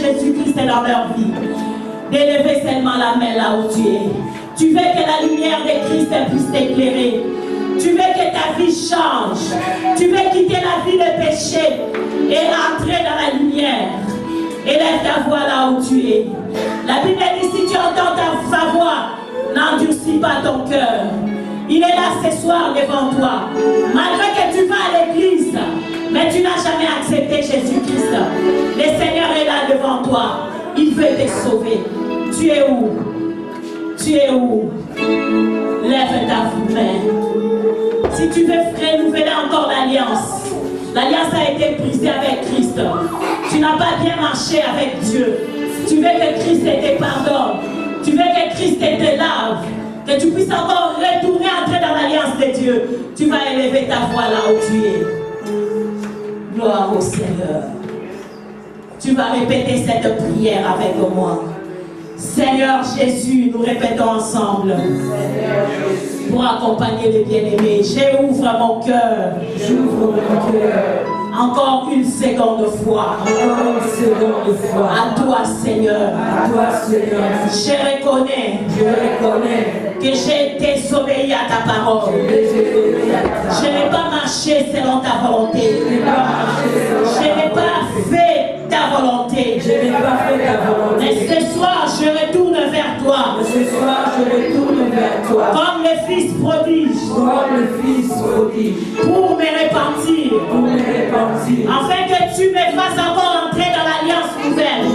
Jésus-Christ dans leur vie, d'élever seulement la main là où tu es. Tu veux que la lumière de Christ puisse t'éclairer. Tu veux que ta vie change. Tu veux quitter la vie de péché et entrer dans la lumière. Élève ta voix là où tu es. La Bible dit, si tu entends sa voix, n'endurcis pas ton cœur. Il est là ce soir devant toi. Malgré que tu vas à l'église, mais tu n'as jamais accepté Jésus-Christ. Le Seigneur est là devant toi. Il veut te sauver. Tu es où? Tu es où? Lève ta main. Si tu veux renouveler encore l'alliance, l'alliance a été brisée avec Christ. Tu n'as pas bien marché avec Dieu. Tu veux que Christ te pardonne. Tu veux que Christ te lave. Que tu puisses encore retourner, entrer dans l'alliance de Dieu. Tu vas élever ta voix là où tu es. Gloire au Seigneur. Tu vas répéter cette prière avec moi. Seigneur Jésus, nous répétons ensemble. Pour accompagner les bien-aimés, j'ouvre mon cœur. J'ouvre mon cœur. Encore une seconde fois. Encore une seconde fois. À toi, Seigneur. À toi, Seigneur. Je reconnais que j'ai désobéi à ta parole. Je n'ai pas marché selon ta volonté. Je n'ai pas fait ta volonté. Mais ce soir, je retourne vers toi. Comme le Fils prodige. Pour me repentir. Afin que tu me fasses encore entrer dans l'alliance nouvelle.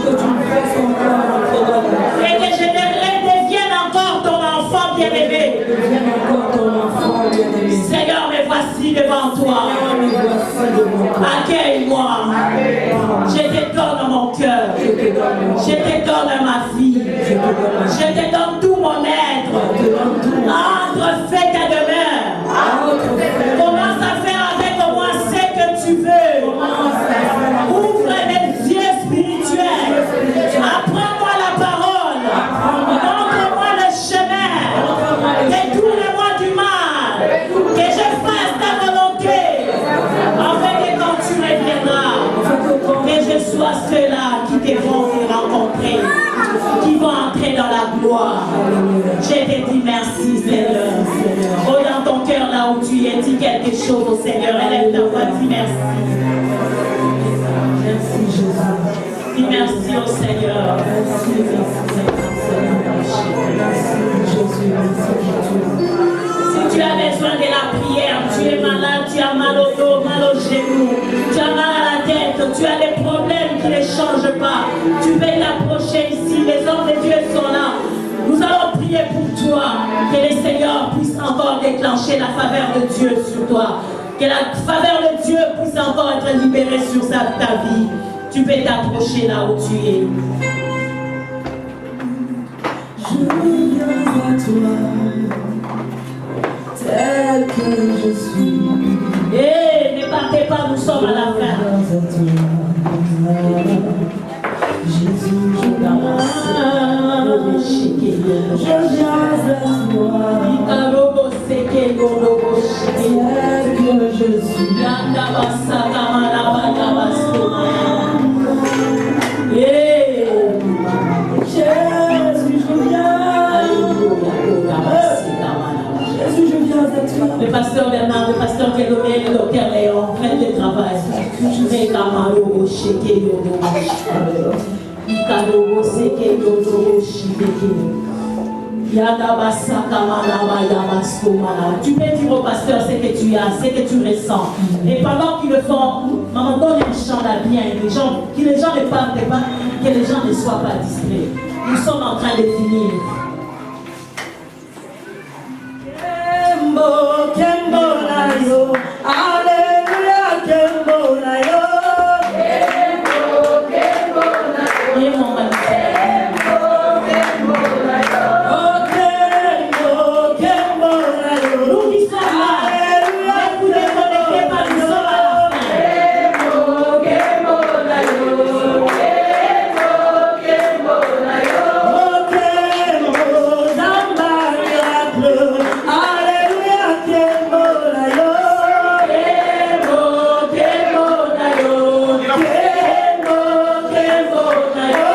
Je te donne ma fille. Je te donne tout mon être. Entre, fais ta demeure. Commence à faire avec moi ce que tu veux. Ouvre les yeux spirituels. Apprends-moi la parole. Montre-moi le chemin. Détourne-moi du mal. Que je fasse ta volonté. Afin que quand tu reviendras, que je sois ceux-là qui te vont te rencontrer, qui vont entrer dans la gloire. Je te dis merci, Seigneur. Oh, dans ton cœur, là où tu es, dis quelque chose au Seigneur. Élève ta voix, dis merci. Merci Jésus. Dis merci au Seigneur. Merci Jésus. Si tu as besoin de la prière, tu es malade, tu as mal au dos, mal au genou, tu as mal à la tête, tu as des problèmes qui ne changent pas, tu peux t'approcher ici, les hommes de Dieu sont là. Nous allons prier pour toi, que le Seigneur puisse encore déclencher la faveur de Dieu sur toi, que la faveur de Dieu puisse encore être libérée sur ta vie. Tu peux t'approcher là où tu es. Je viens à toi, tel que je suis. Ne partez pas, nous sommes à la fin. Jésus, je viens à toi, tel que je suis. Le pasteur Bernard, le pasteur Dieudonné, le docteur Léon, faites le travail. Tu peux dire au pasteur ce que tu as, ce que tu ressens. Et pendant qu'ils le font, maman donne un chant à bien, que les gens ne parlent pas, que les gens ne soient pas distraits. Nous sommes en train de finir. Kembo na yo, Alléluia, Kembo na yo. Kembo na yo. Et mon magnifique. Kembo na yo. Kembo na yo. Nous qui sommes là, Alléluia, vous ne connectez pas, nous sommes à la fin. Kembo na yo. Kembo na yo. Kembo Zamba miracle. Alléluia, Kembo na yo. Kembo na yo. Kembo na yo.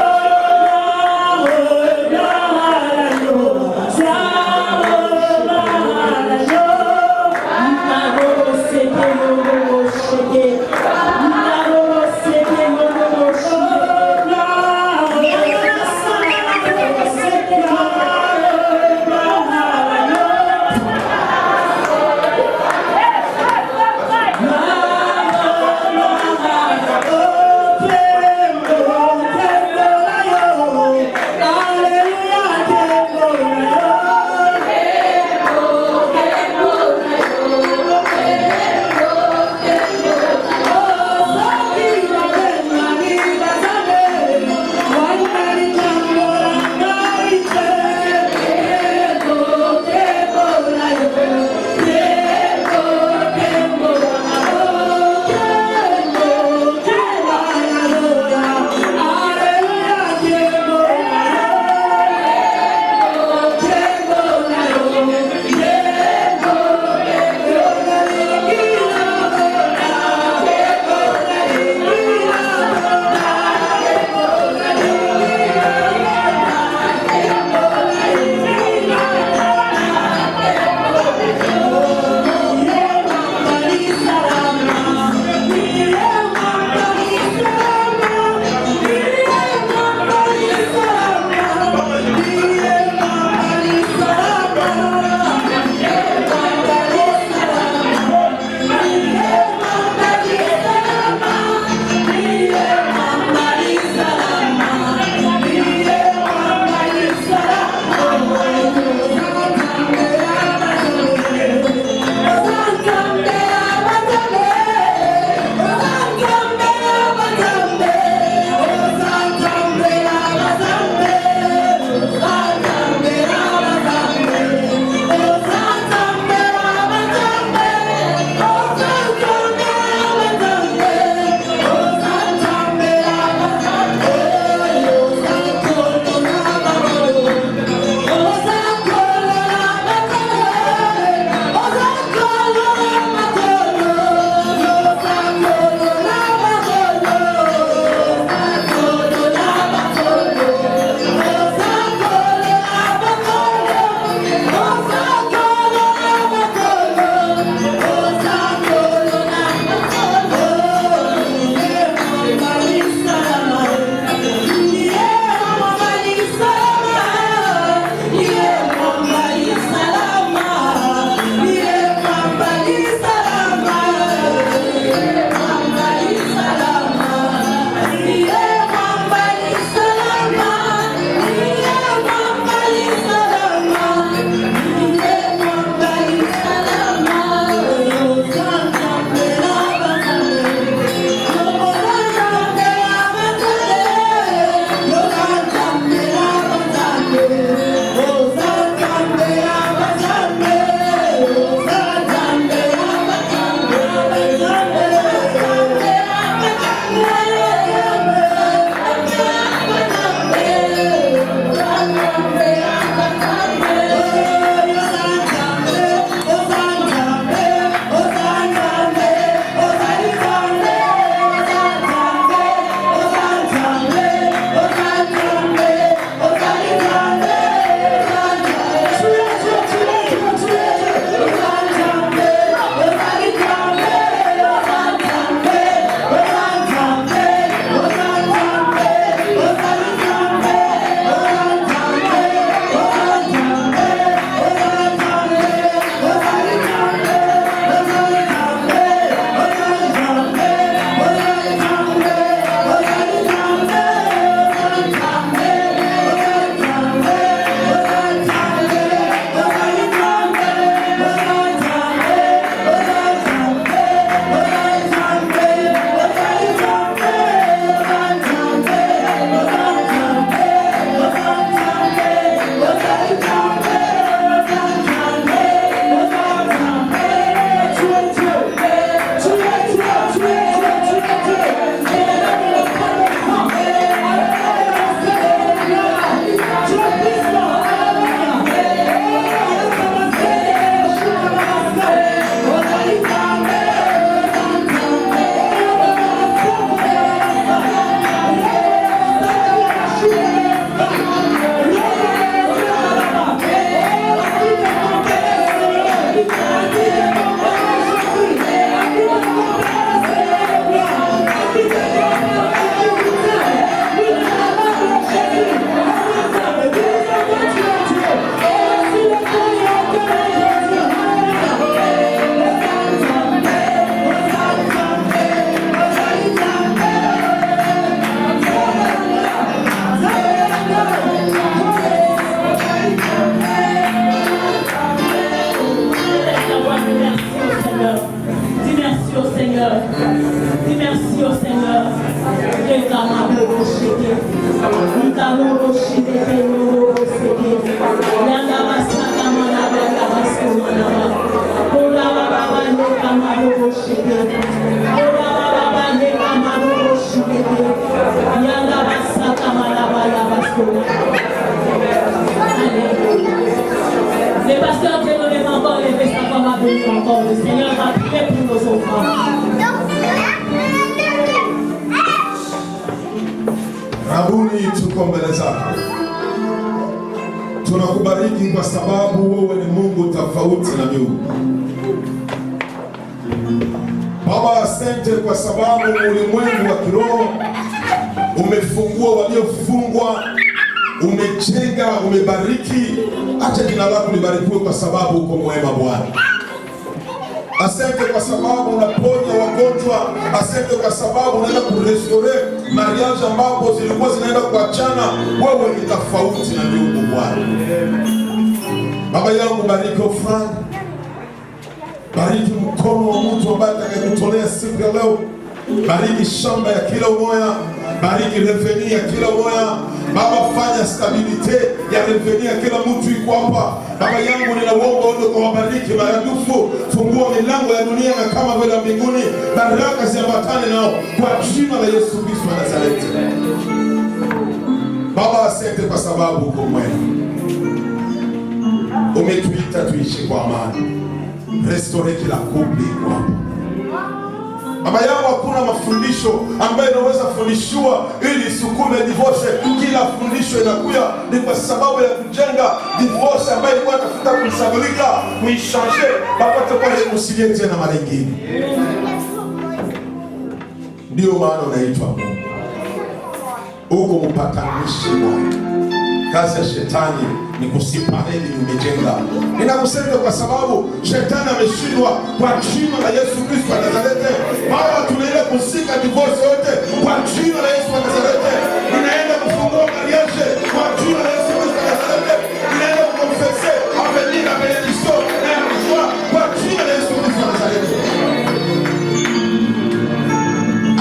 Rabuni, tuko mbele zako, tunakubariki kwa sababu wewe ni Mungu tofauti na miungu. Baba, asante kwa sababu ulimwengu wa kiroho umefungua waliofungwa, umejenga, umebariki. Acha jina lako libarikiwe kwa sababu uko mwema Bwana. Asante kwa sababu unaponya wagonjwa. Asante kwa sababu unaenda kurestore mariage ambapo zilikuwa zinaenda kuachana. Wewe ni tofauti na miungu Bwana. Baba yangu, bariki ofranda, bariki mkono wa mtu ambaye atakayekutolea siku ya leo. Bariki shamba ya kila umoja, bariki reveni ya kila umoja. Baba, fanya stabilite ya reveni ya kila mtu iko hapa. Baba yangu, ninaomba uende kwa wabariki maradufu. Fungua milango ya dunia na kama vile mbinguni, baraka ziambatane nao kwa jina la Yesu Kristo wa Nazareti. Baba, asante kwa sababu uko mwema. Umetuita tuishi kwa amani. Restore kila couple kwa hapa. Baba yangu, hakuna mafundisho ambayo inaweza fundishwa ili sukume divorce. Kila fundisho inakuya ni kwa sababu ya kujenga divorce ambayo ilikuwa tafuta kuisabulika, kuishange, bapate kwa kusilie tena mara nyingine. Ndio maana unaitwa Mungu. Uko mpatanishi Bwana. Kazi ya shetani ni kusipareli umejenga. Ninakusema kwa sababu shetani ameshindwa kwa jina la Yesu Kristo wa Nazareti. Baba, tunaenda kusika divorce yote kwa jina la Yesu wa Nazareti. Ninaenda kufungua mariage kwa jina la Yesu Kristo wa Nazareti. Ninaenda kukonfesse avenir na benediction na mshwa kwa jina la Yesu Kristo wa Nazareti.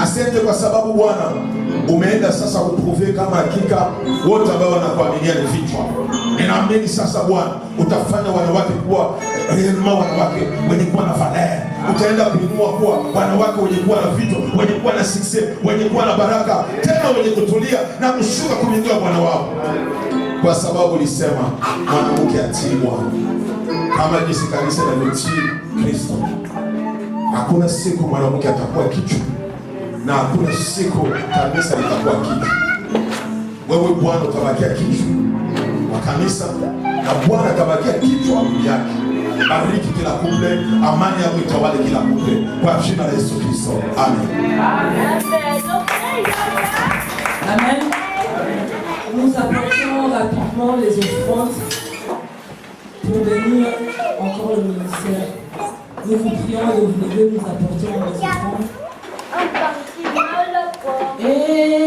Asante kwa sababu Bwana umeenda sasa kuprovee kama hakika wote ambao wanakuaminia ni vichwa. Ninaamini sasa Bwana utafanya wanawake kuwa réellement wanawake wenye kuwa na valeur. Utaenda kuinua kuwa wanawake wenye kuwa na vitu, wenye kuwa na success, wenye kuwa na baraka, tena wenye kutulia na kushuka kumjua Bwana wao. Kwa sababu ulisema mwanamke atii Bwana kama jinsi kanisa linalotii Kristo. Hakuna siku mwanamke atakuwa kichwa na hakuna siku kanisa litakuwa kichwa. Wewe Bwana utabakia kichwa wa kanisa na Bwana atabakia kichwa yake. Bariki kila couple, amani yako itawale kila couple kwa jina la Yesu Kristo. Amen. Amen. Nous apportons rapidement les offrandes pour bénir encore le ministère. Nous vous prions de vous lever, nous apportons les offrandes. Et